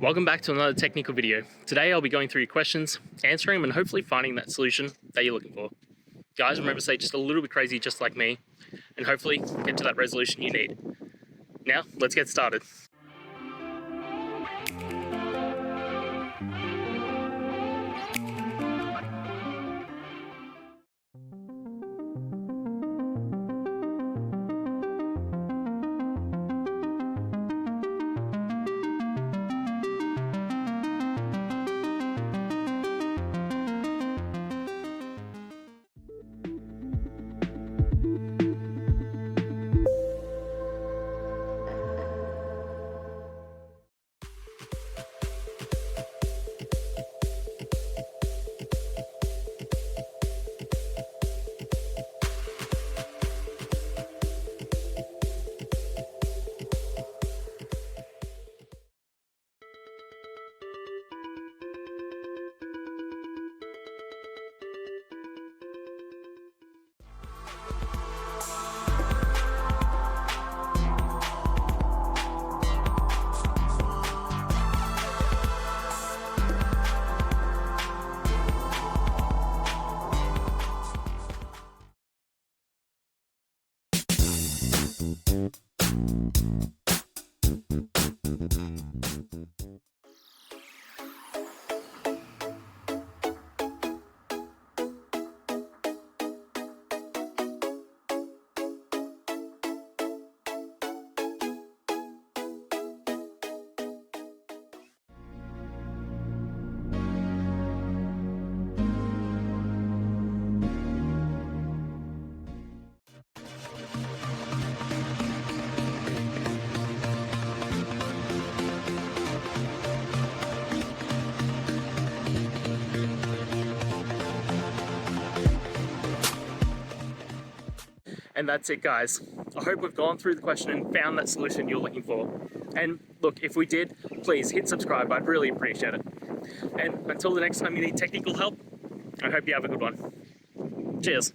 Welcome back to another technical video. Today I'll be going through your questions, answering them and hopefully finding that solution that you're looking for. Guys, remember to stay just a little bit crazy just like me and hopefully get to that resolution you need. Now, let's get started. And that's it, guys. I hope we've gone through the question and found that solution you're looking for. And look, if we did, please hit subscribe. I'd really appreciate it. And until the next time you need technical help, I hope you have a good one. Cheers.